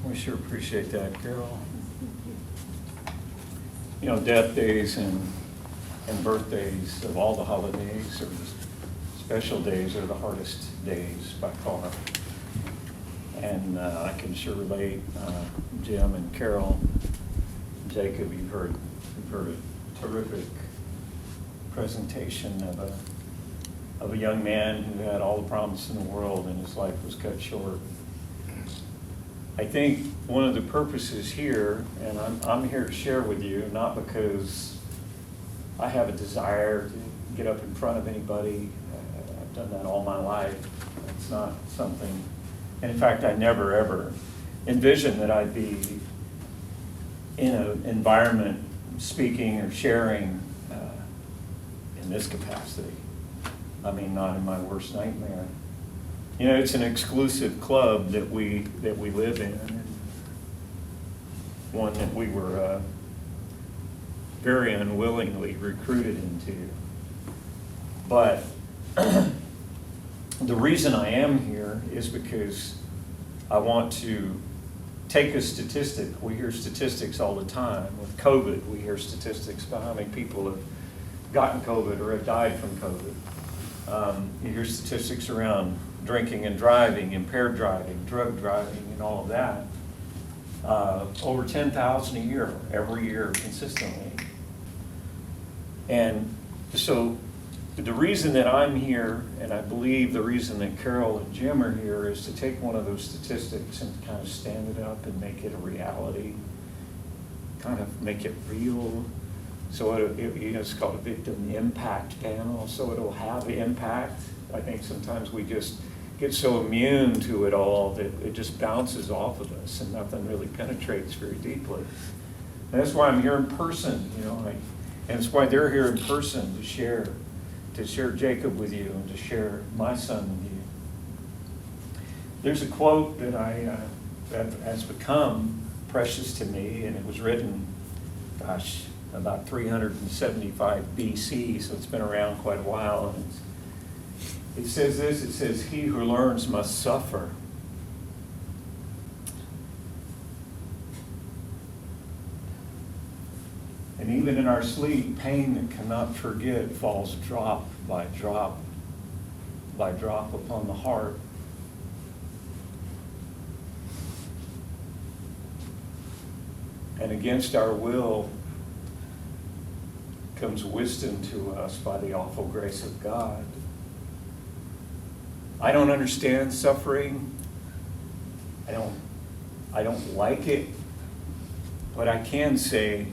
We sure appreciate that, Carol. You know, death days and birthdays of all the holidays or the special days are the hardest days by far. And I can sure relate, Jim and Carol, Jacob, you've heard a terrific presentation of a young man who had all the promise in the world and his life was cut short. I think one of the purposes here, and I'm here to share with you, not because I have a desire to get up in front of anybody. I've done that all my life. It's not something, and in fact, I never ever envisioned that I'd be in an environment speaking or sharing in this capacity. I mean, not in my worst nightmare. You know, it's an exclusive club that we live in, and one that we were very unwillingly recruited into. But the reason I am here is because I want to take a statistic. We hear statistics all the time. With COVID, we hear statistics about how many people have gotten COVID or have died from COVID. You hear statistics around drinking and driving, impaired driving, drug driving, and all of that. Over 10,000 a year, every year consistently. And so the reason that I'm here, and I believe the reason that Carol and Jim are here, is to take one of those statistics and kind of stand it up and make it a reality, kind of make it real. So it's called a victim impact panel, so it'll have impact. I think sometimes we just get so immune to it all that it just bounces off of us and nothing really penetrates very deeply. And that's why I'm here in person, you know, and it's why they're here in person to share Jacob with you and to share my son with you. There's a quote that that has become precious to me, and it was written, about 375 BC, so it's been around quite a while. And it says this, it says, "He who learns must suffer." And even in our sleep, pain that cannot forget falls drop by drop by drop upon the heart. And against our will comes wisdom to us by the awful grace of God. I don't understand suffering. I don't like it. But I can say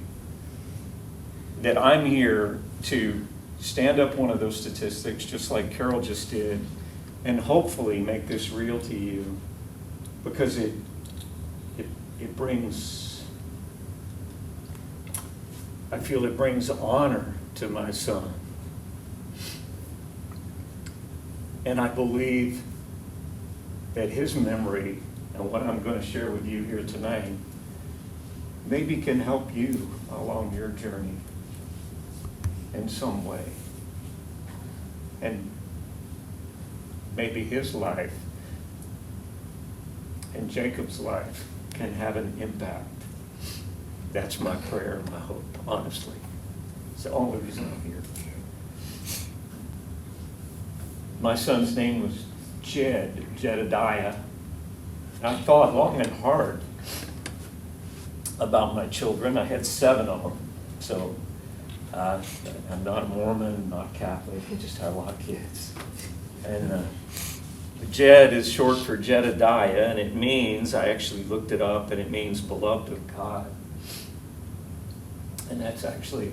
that I'm here to stand up one of those statistics, just like Carol just did, and hopefully make this real to you, because it brings, I feel it brings honor to my son. And I believe that his memory and what I'm going to share with you here tonight maybe can help you along your journey in some way. And maybe his life and Jacob's life can have an impact. That's my prayer and my hope, honestly. It's the only reason I'm here. My son's name was Jed Died. I thought long and hard about my children. I had 7 of them. So I'm not a Mormon, not Catholic. I just had a lot of kids. And Jed is short for Jedediah, and it means, I actually looked it up, and it means beloved of God. And that's actually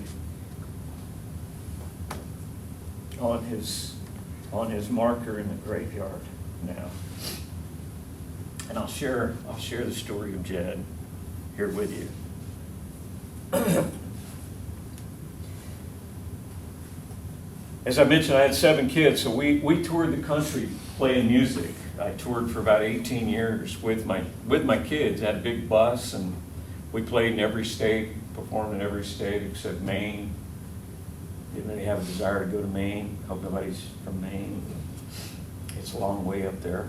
on his marker in the graveyard now. And I'll share the story of Jed here with you. As I mentioned, I had 7 kids, so we toured the country playing music. I toured for about 18 years with my kids. I had a big bus, and we played in every state, performed in every state except Maine. Didn't really have a desire to go to Maine. Hope nobody's from Maine. It's a long way up there.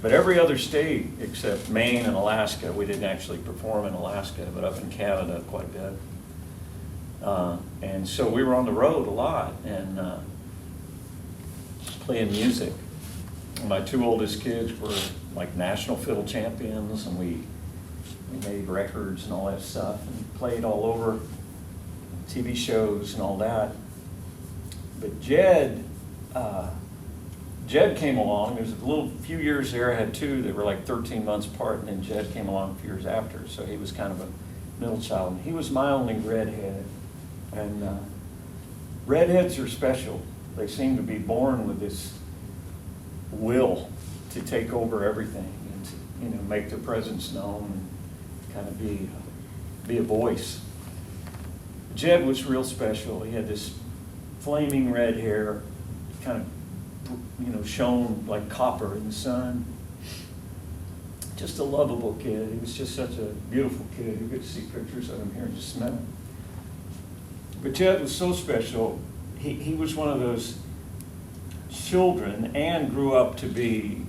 But every other state except Maine and Alaska, we didn't actually perform in Alaska, but up in Canada quite a bit. And so we were on the road a lot and playing music. My two oldest kids were like national fiddle champions, and we made records and all that stuff and played all over TV shows and all that. But Jed came along. There was a few years there. I had two that were like 13 months apart, and then Jed came along a few years after. So he was kind of a middle child. And he was my only redhead. And redheads are special. They seem to be born with this will to take over everything and to, make their presence known and kind of be a voice. Jed was real special. He had this flaming red hair, kind of, shone like copper in the sun. Just a lovable kid. He was just such a beautiful kid. You get to see pictures of him here in just a minute. But Jed was so special. He was one of those children and grew up to be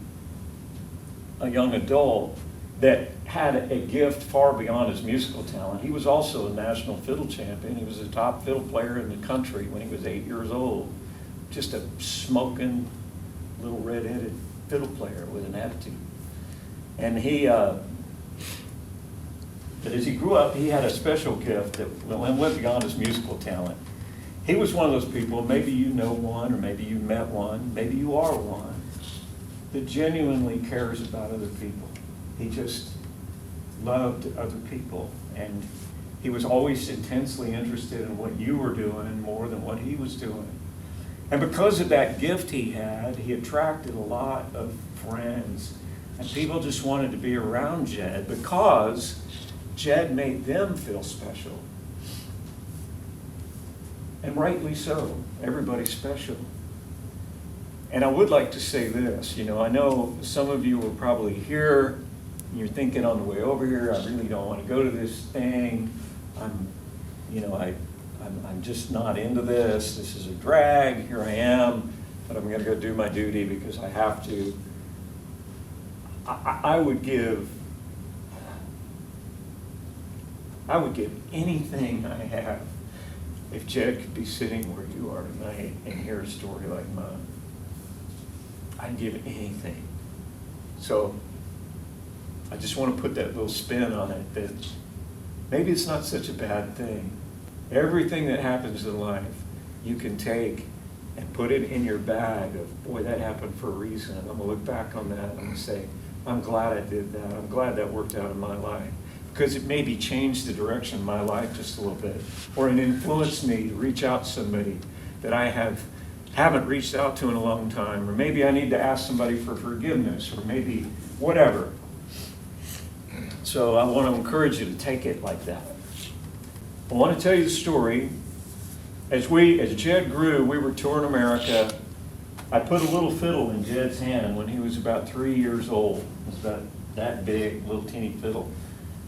a young adult that had a gift far beyond his musical talent. He was also a national fiddle champion. He was a top fiddle player in the country when he was 8 years old. Just a smoking little red-headed fiddle player with an attitude. And but as he grew up, he had a special gift that went beyond his musical talent. He was one of those people, maybe you know one, or maybe you met one, maybe you are one, that genuinely cares about other people. He just loved other people, and he was always intensely interested in what you were doing more than what he was doing. And because of that gift he had, he attracted a lot of friends, and people just wanted to be around Jed because Jed made them feel special. And rightly so. Everybody's special. And I would like to say this, I know some of you were probably here, and you're thinking on the way over here, I really don't want to go to this thing. I'm just not into this. This is a drag. Here I am, but I'm going to go do my duty because I have to. I would give anything I have if Jed could be sitting where you are tonight and hear a story like mine. I'd give anything. So I just want to put that little spin on it that maybe it's not such a bad thing. Everything that happens in life, you can take and put it in your bag of, boy, that happened for a reason. I'm going to look back on that and I'm going to say, I'm glad I did that. I'm glad that worked out in my life. Because it maybe changed the direction of my life just a little bit. Or it influenced me to reach out to somebody that I haven't reached out to in a long time. Or maybe I need to ask somebody for forgiveness. Or maybe whatever. So I want to encourage you to take it like that. I want to tell you the story. As Jed grew, we were touring America. I put a little fiddle in Jed's hand when he was about 3 years old. It was about that big, little teeny fiddle.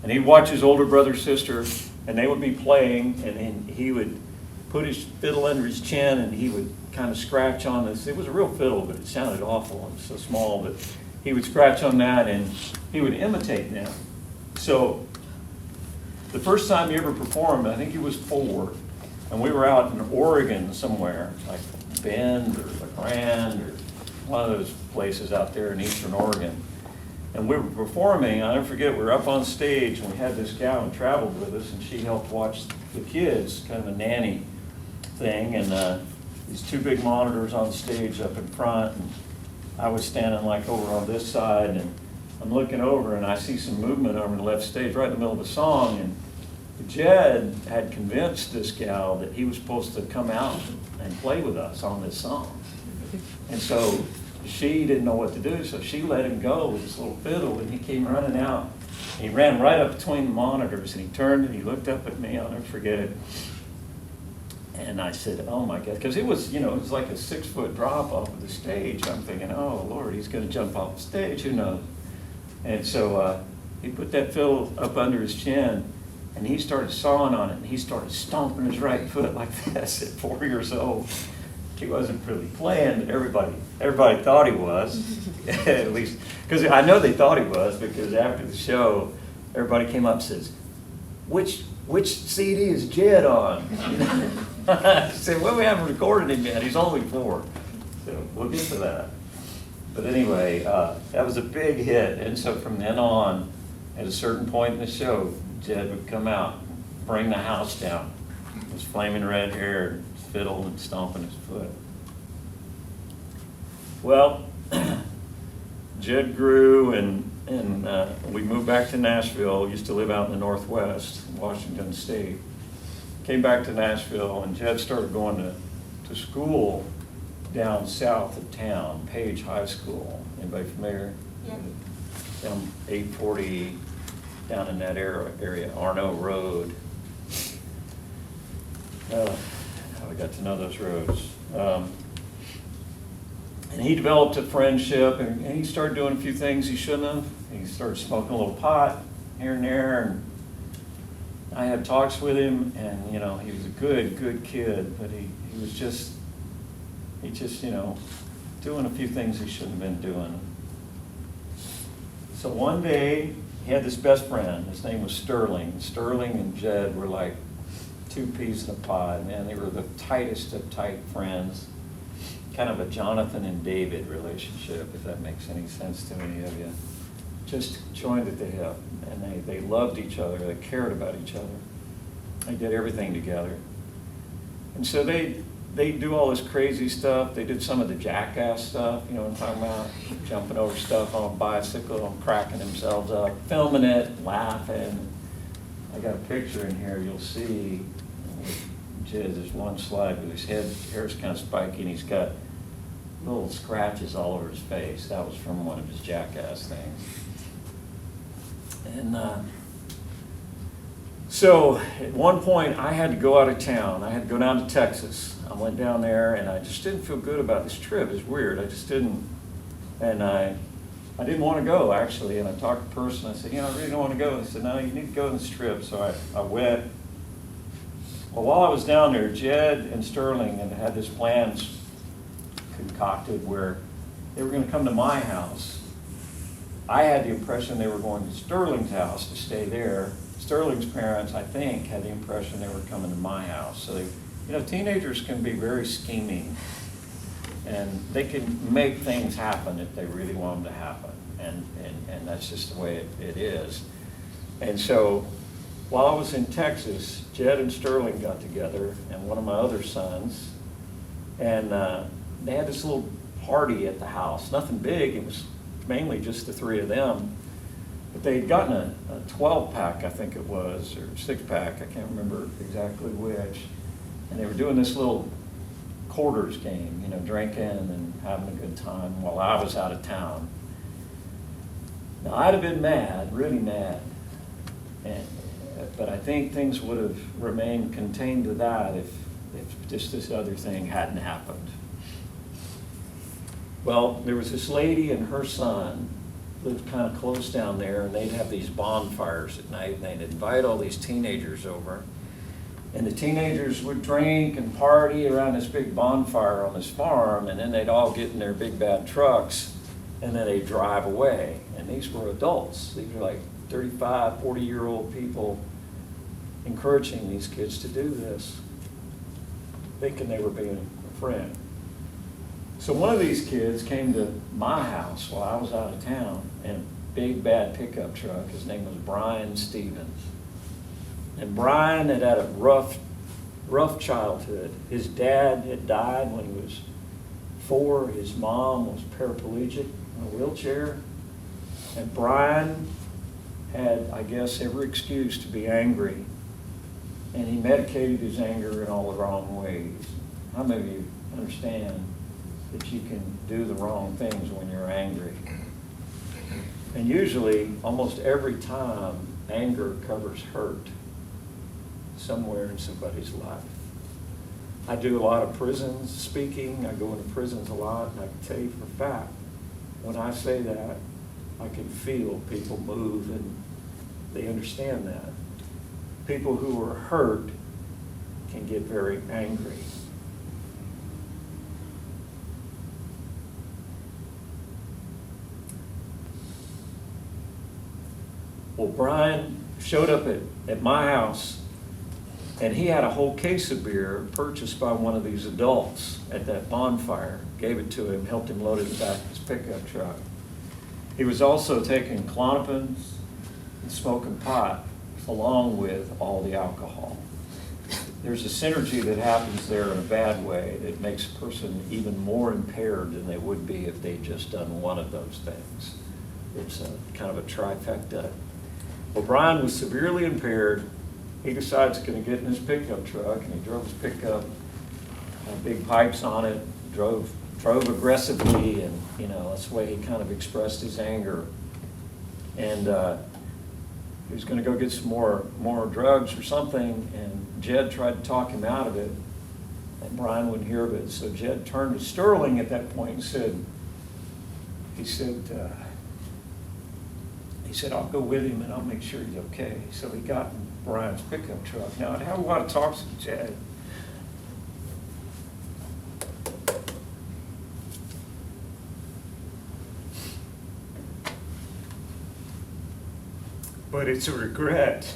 And he'd watch his older brother, sister, and they would be playing, and he would put his fiddle under his chin, and he would kind of scratch on this. It was a real fiddle, but it sounded awful. It was so small, but he would scratch on that, and he would imitate them. So the first time he ever performed, I think he was 4, and we were out in Oregon somewhere, like Bend or La Grande or one of those places out there in eastern Oregon. And we were performing, I'll never forget, we were up on stage, and we had this gal who traveled with us, and she helped watch the kids, kind of a nanny thing, and these 2 big monitors on stage up in front, and I was standing like over on this side, and I'm looking over, and I see some movement over the left stage, right in the middle of a song, and Jed had convinced this gal that he was supposed to come out and play with us on this song. And so she didn't know what to do, so she let him go with his little fiddle, and he came running out. He ran right up between the monitors, and he turned and he looked up at me. I'll never forget it. And I said, oh my God, because it was like a 6-foot drop off of the stage. I'm thinking, oh Lord, he's going to jump off the stage, who knows? And so he put that fiddle up under his chin, and he started sawing on it, and he started stomping his right foot like this at 4 years old. he wasn't really playing, but everybody thought he was, at least, because I know they thought he was, because after the show, everybody came up and says, which CD is Jed on? I said, well, we haven't recorded him yet, he's only 4, so we'll get to that. But anyway, that was a big hit, and so from then on, at a certain point in the show, Jed would come out, bring the house down, his flaming red hair, fiddle and stomping his foot. Well, Jed grew and we moved back to Nashville. Used to live out in the Northwest, Washington State. Came back to Nashville and Jed started going to school down south of town, Page High School. Anybody familiar? Yeah. Down 840, down in that area, Arno Road. How I got to know those roads. And he developed a friendship, and he started doing a few things he shouldn't have. He started smoking a little pot here and there, and I had talks with him, and he was a good kid, but he just doing a few things he shouldn't have been doing. So one day, he had this best friend. His name was Sterling. Sterling and Jed were like 2 peas in a pod, man. They were the tightest of tight friends. Kind of a Jonathan and David relationship, if that makes any sense to any of you. Just joined at the hip, and they loved each other, they cared about each other. They did everything together. And so they do all this crazy stuff. They did some of the jackass stuff, you know what I'm talking about? Jumping over stuff on a bicycle and cracking themselves up, filming it, laughing. I got a picture in here you'll see. Jed, there's one slide with his hair's kind of spiky, and he's got little scratches all over his face. That was from one of his jackass things. And so at one point, I had to go out of town. I had to go down to Texas. I went down there, and I just didn't feel good about this trip. It's weird. I just didn't. And I didn't want to go, actually. And I talked to a person. I said, I really don't want to go. They said, no, you need to go on this trip. So I went. Well, while I was down there, Jed and Sterling had this plan concocted where they were going to come to my house. I had the impression they were going to Sterling's house to stay there. Sterling's parents, I think, had the impression they were coming to my house. So teenagers can be very scheming, and they can make things happen if they really want them to happen, and that's just the way it is. And so while I was in Texas, Jed and Sterling got together, and one of my other sons, and they had this little party at the house. Nothing big, it was mainly just the 3 of them. But they had gotten a 12-pack, I think it was, or 6-pack, I can't remember exactly which. And they were doing this little quarters game, drinking and having a good time while I was out of town. Now, I'd have been mad, really mad. But I think things would have remained contained to that if just this other thing hadn't happened. Well, there was this lady and her son lived kind of close down there, and they'd have these bonfires at night, and they'd invite all these teenagers over. And the teenagers would drink and party around this big bonfire on this farm, and then they'd all get in their big bad trucks, and then they'd drive away. And these were adults. These were like 35, 40-year-old people encouraging these kids to do this, thinking they were being a friend. So one of these kids came to my house while I was out of town in a big bad pickup truck. His name was Brian Stevens. And Brian had had a rough childhood. His dad had died when he was 4. His mom was paraplegic in a wheelchair. And Brian had, I guess, every excuse to be angry. And he medicated his anger in all the wrong ways. How many of you understand that you can do the wrong things when you're angry? And usually, almost every time, anger covers hurt somewhere in somebody's life. I do a lot of prisons speaking. I go into prisons a lot, and I can tell you for a fact, when I say that, I can feel people move, and they understand that. People who are hurt can get very angry. Well, Brian showed up at my house, and he had a whole case of beer purchased by one of these adults at that bonfire. Gave it to him, helped him load it in the back of his pickup truck. He was also taking Klonopins and smoking pot along with all the alcohol. There's a synergy that happens there in a bad way that makes a person even more impaired than they would be if they'd just done one of those things. It's a kind of a trifecta. Well, Brian was severely impaired. He decides he's going to get in his pickup truck, and he drove his pickup, had big pipes on it, drove aggressively, and that's the way he kind of expressed his anger. And he was going to go get some more drugs or something, and Jed tried to talk him out of it, and Brian wouldn't hear of it. So Jed turned to Sterling at that point and said, I'll go with him and I'll make sure he's okay. So he got in Brian's pickup truck. Now, I'd had a lot of talks with Jed. But it's a regret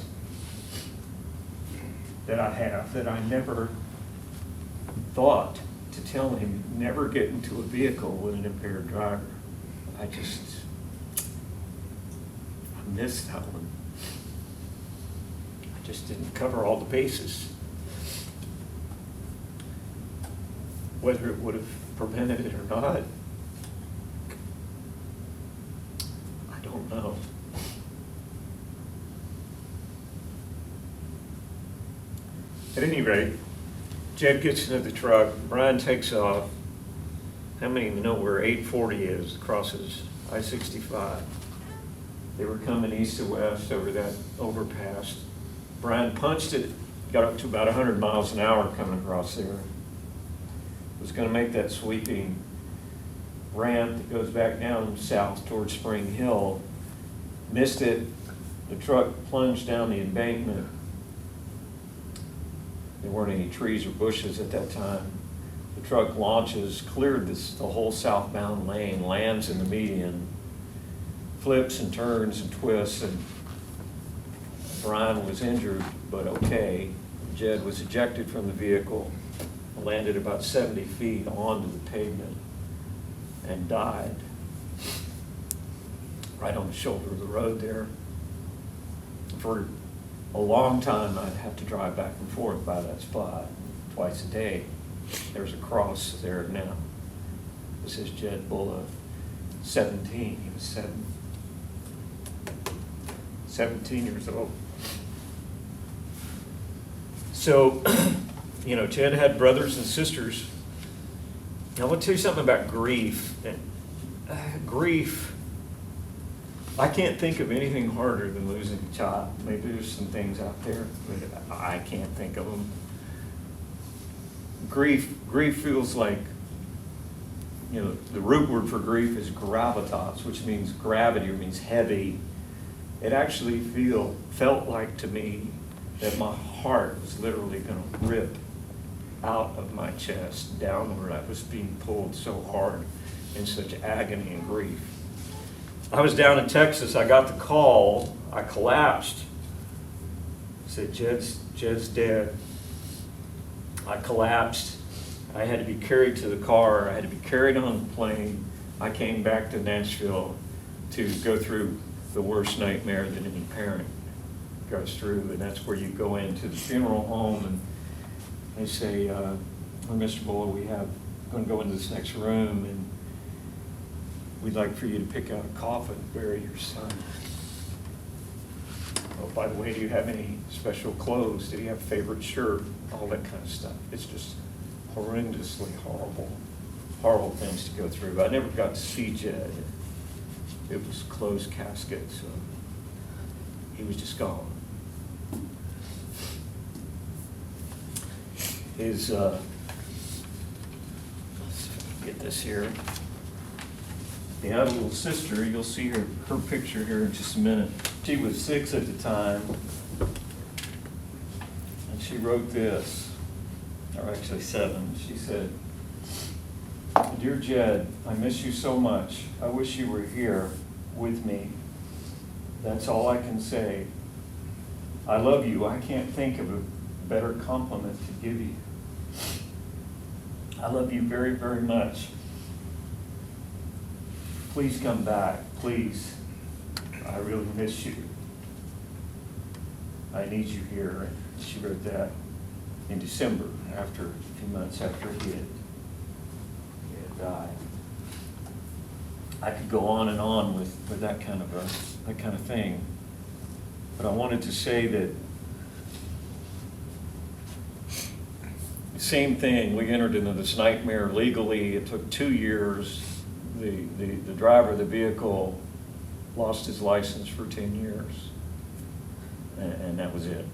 that I have, that I never thought to tell him, never get into a vehicle with an impaired driver. I missed that one. I just didn't cover all the bases. Whether it would have prevented it or not, I don't know. At any rate, Jed gets into the truck, Brian takes off. How many of you know where 840 is, crosses I-65? They were coming east to west over that overpass. Brian punched it, got up to about 100 miles an hour coming across there. Was going to make that sweeping ramp that goes back down south towards Spring Hill. Missed it. The truck plunged down the embankment. There weren't any trees or bushes at that time. The truck launches, cleared the whole southbound lane, lands in the median, flips and turns and twists, and Brian was injured, but okay. Jed was ejected from the vehicle, landed about 70 feet onto the pavement, and died right on the shoulder of the road there. For a long time, I'd have to drive back and forth by that spot twice a day. There's a cross there now. This is Jed Bulla, 17. He was 17 years old. So, Jed had brothers and sisters. Now, I want to tell you something about grief. Grief, I can't think of anything harder than losing a child. Maybe there's some things out there, but I can't think of them. Grief feels like, the root word for grief is gravitas, which means gravity, or means heavy. It actually felt like to me that my heart was literally going to rip out of my chest downward. I was being pulled so hard in such agony and grief. I was down in Texas. I got the call. I collapsed. I said, Jed's dead. I collapsed. I had to be carried to the car. I had to be carried on the plane. I came back to Nashville to go through the worst nightmare that any parent goes through, and that's where you go into the funeral home and they say, Mr. Bulla, we're going to go into this next room, and we'd like for you to pick out a coffin to bury your son. Oh, by the way, do you have any special clothes? Do you have a favorite shirt? All that kind of stuff. It's just horrendously horrible things to go through. But I never got to see Jed. It was closed casket, so he was just gone. His, let's see if I can get this here. He had a little sister. You'll see her picture here in just a minute. She was 6 at the time, and she wrote this, or actually 7. She said, "Dear Jed, I miss you so much. I wish you were here with me. That's all I can say. I love you. I can't think of a better compliment to give you. I love you very, very much. Please come back, please. I really miss you. I need you here. And she wrote that in December, after a few months after he had died. I could go on and on with that kind of thing, but I wanted to say that the same thing. We entered into this nightmare legally. It took 2 years. The driver of the vehicle lost his license for 10 years, and that was it.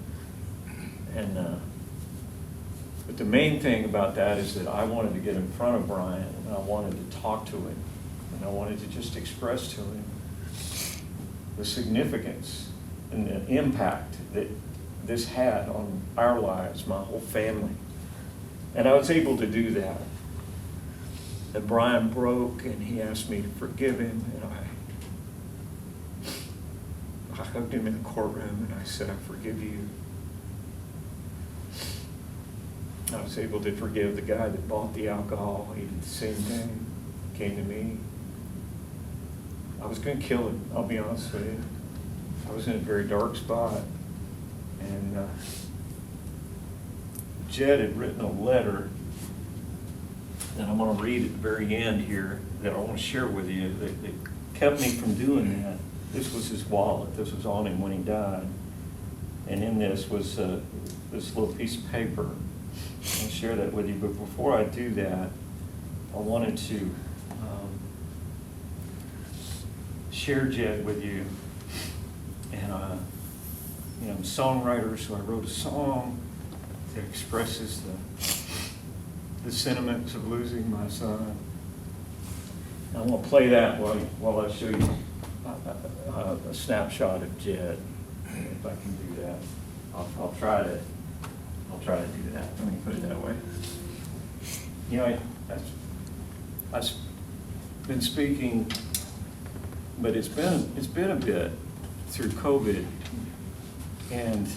But the main thing about that is that I wanted to get in front of Brian, and I wanted to talk to him, and I wanted to just express to him the significance and the impact that this had on our lives, my whole family. And I was able to do that. And Brian broke, and he asked me to forgive him, and I hugged him in the courtroom, and I said, I forgive you. I was able to forgive the guy that bought the alcohol. He did the same thing, came to me. I was going to kill him, I'll be honest with you. I was in a very dark spot. And Jed had written a letter that I'm going to read at the very end here that I want to share with you that kept me from doing that. This was his wallet. This was on him when he died. And in this was this little piece of paper. I'll share that with you. But before I do that, I wanted to share Jed with you. And I'm a songwriter, so I wrote a song that expresses the sentiments of losing my son. And I want to play that while I show you a snapshot of Jed, if I can do that. I'll try to do that. Let me put it that way. You know, I've been speaking, but it's been a bit through COVID, and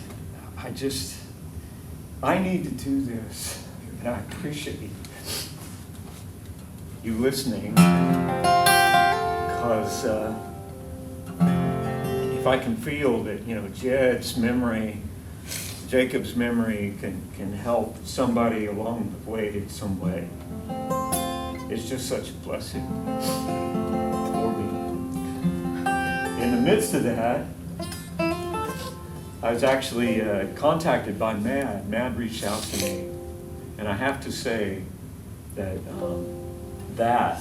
I need to do this, and I appreciate you listening, because if I can feel that, Jed's memory, Jacob's memory can help somebody along the way in some way, it's just such a blessing for me. In the midst of that, I was actually contacted by Mad. Mad reached out to me, and I have to say that that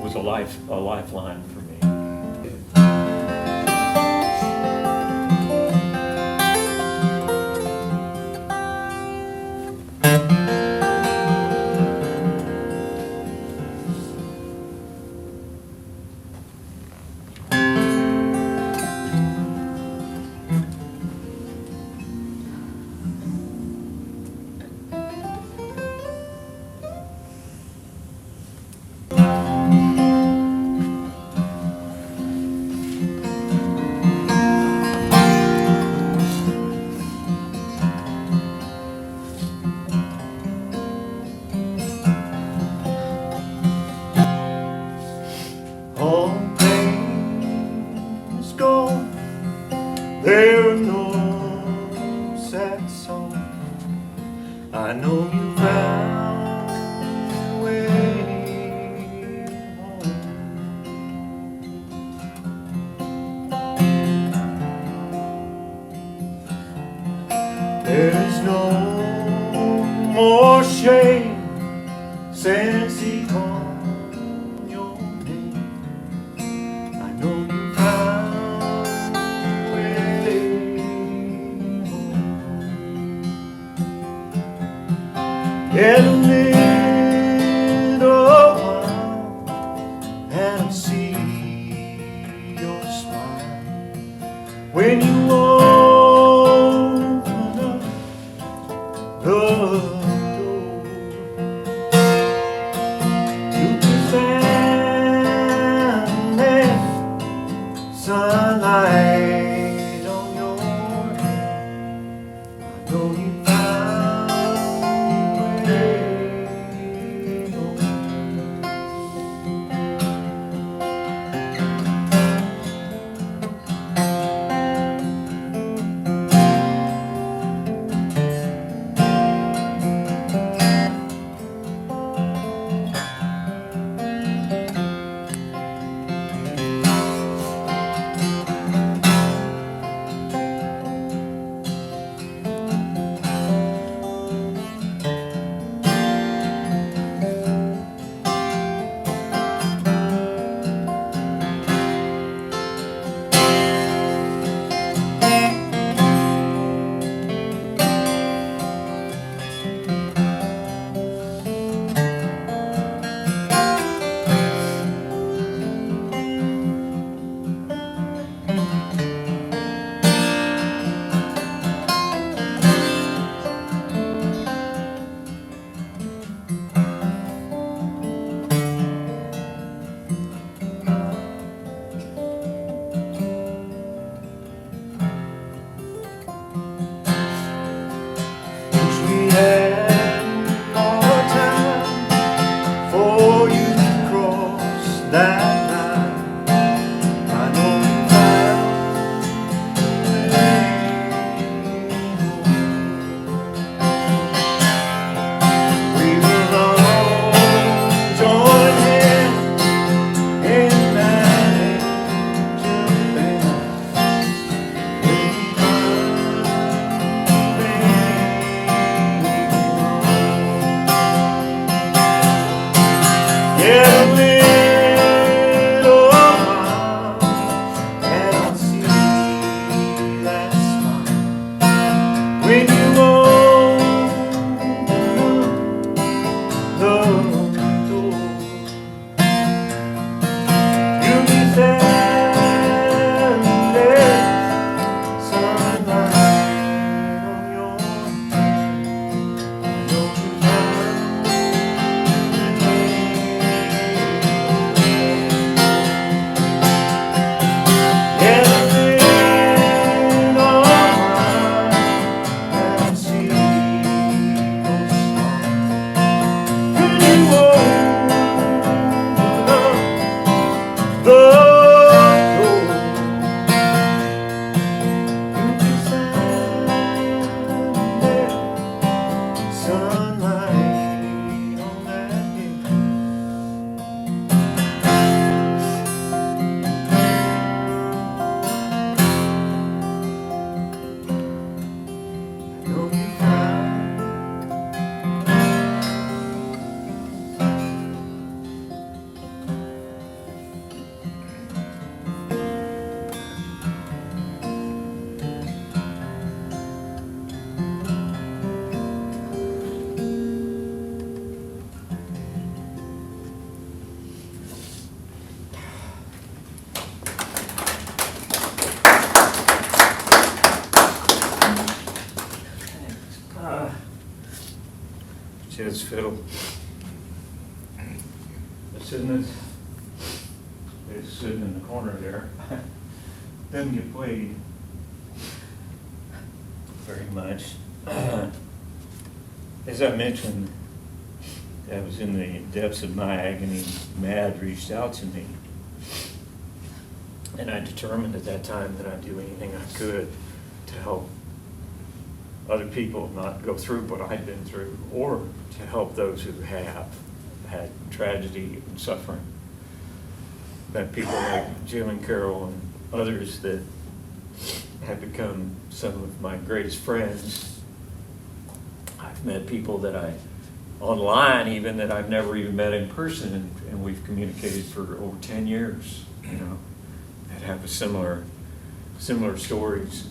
was a lifeline for me. All pain is gone, there are no sad songs. I know you found your way home. There's no more shame since he called. In a little while, and I'll see your smile when you open up the door. You can find Jed's fiddle. Isn't it? It's sitting in the corner there. Doesn't get played very much. As I mentioned, I was in the depths of my agony. Mad reached out to me. And I determined at that time that I'd do anything I could to help other people not go through what I'd been through, or to help those who have had tragedy and suffering. That people like Jim and Carol and others that have become some of my greatest friends. I've met people that online even, that I've never even met in person, and we've communicated for over 10 years, that have a similar stories.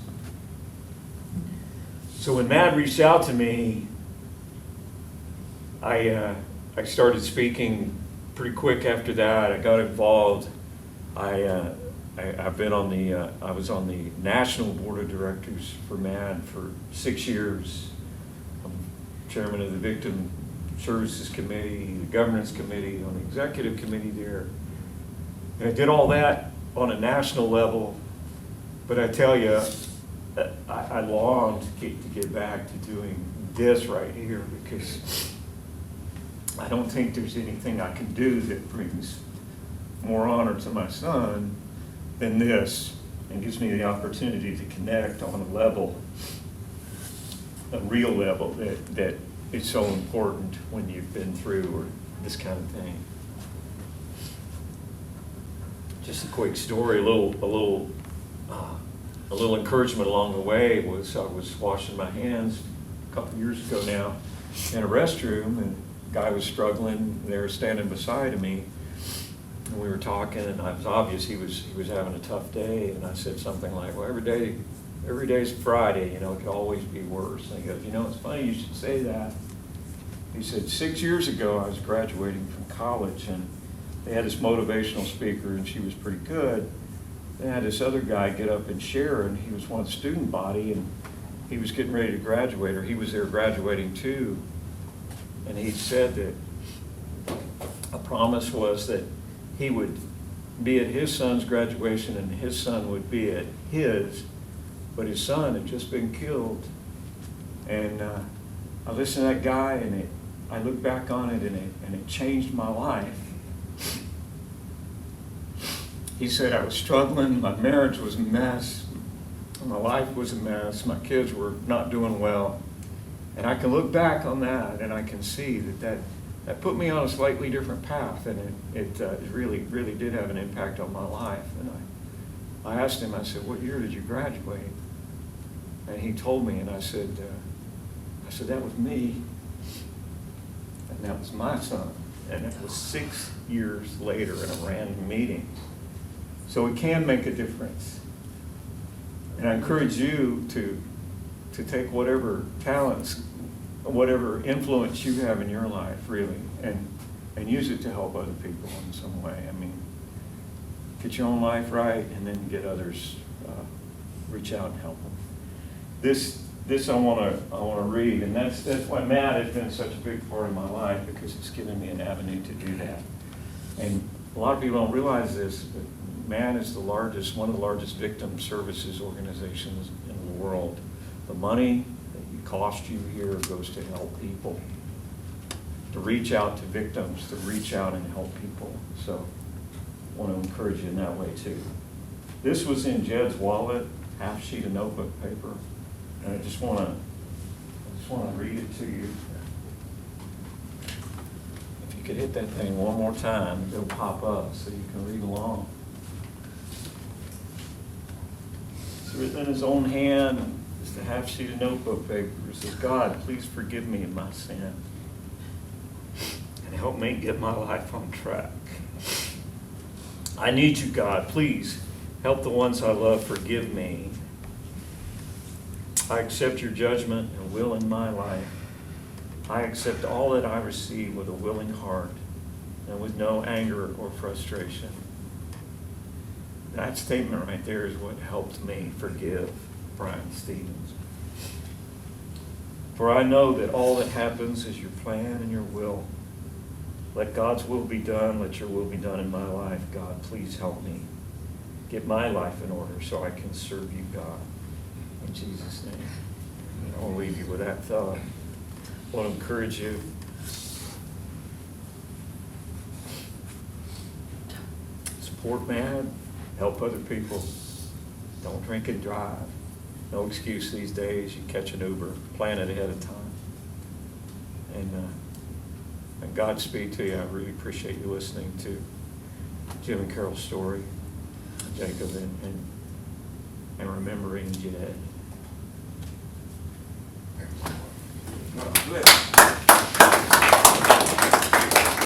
So when Matt reached out to me, I started speaking pretty quick after that. I got involved. I was on the national board of directors for MAD for 6 years. I'm chairman of the Victim Services Committee, the Governance Committee, on the executive committee there. And I did all that on a national level, but I tell you, I longed to get back to doing this right here, because I don't think there's anything I can do that brings more honor to my son than this, and gives me the opportunity to connect on a level, a real level that is so important when you've been through or this kind of thing. Just a quick story, a little encouragement along the way was I was washing my hands a couple years ago now in a restroom, and a guy was struggling. They were standing beside me, and we were talking, and it was obvious he was having a tough day. And I said something like, "Well, every day's Friday. It could always be worse." And he goes, "It's funny you should say that." He said, 6 years ago I was graduating from college, and they had this motivational speaker, and she was pretty good. They had this other guy get up and share, and he was one of the student body, and he was getting ready to graduate, or he was there graduating too. And he said that a promise was that he would be at his son's graduation and his son would be at his, but his son had just been killed. And I listened to that guy, and I looked back on it, and it changed my life. He said, "I was struggling, my marriage was a mess, my life was a mess, my kids were not doing well. And I can look back on that, and I can see that put me on a slightly different path, and it really, really did have an impact on my life." And I asked him, I said, "What year did you graduate?" And he told me, and I said, "That was me, and that was my son." And it was 6 years later in a random meeting. So it can make a difference. And I encourage you to take whatever talents, whatever influence you have in your life, really, and use it to help other people in some way. I mean, get your own life right, and then get others, reach out and help them. This I want to read, and that's why Matt has been such a big part of my life, because it's given me an avenue to do that. And a lot of people don't realize this, but MAD is one of the largest victim services organizations in the world. The money that costs you here goes to help people, to reach out to victims, to reach out and help people. So I want to encourage you in that way too. This was in Jed's wallet, half sheet of notebook paper, and I just want to read it to you. If you could hit that thing one more time, it'll pop up so you can read along. It's written in his own hand, and just a half sheet of notebook paper. It says, "God, please forgive me of my sin and help me get my life on track. I need you, God. Please help the ones I love forgive me. I accept your judgment and will in my life. I accept all that I receive with a willing heart and with no anger or frustration." That statement right there is what helped me forgive Brian Stevens. For I know that all that happens is your plan and your will. Let God's will be done. Let your will be done in my life. God, please help me get my life in order so I can serve you, God. In Jesus' name. And I want to leave you with that thought. I want to encourage you. Support man. Help other people. Don't drink and drive. No excuse these days. You catch an Uber. Plan it ahead of time. And Godspeed to you. I really appreciate you listening to Jim and Carol's story, Jacob, and remembering Jed.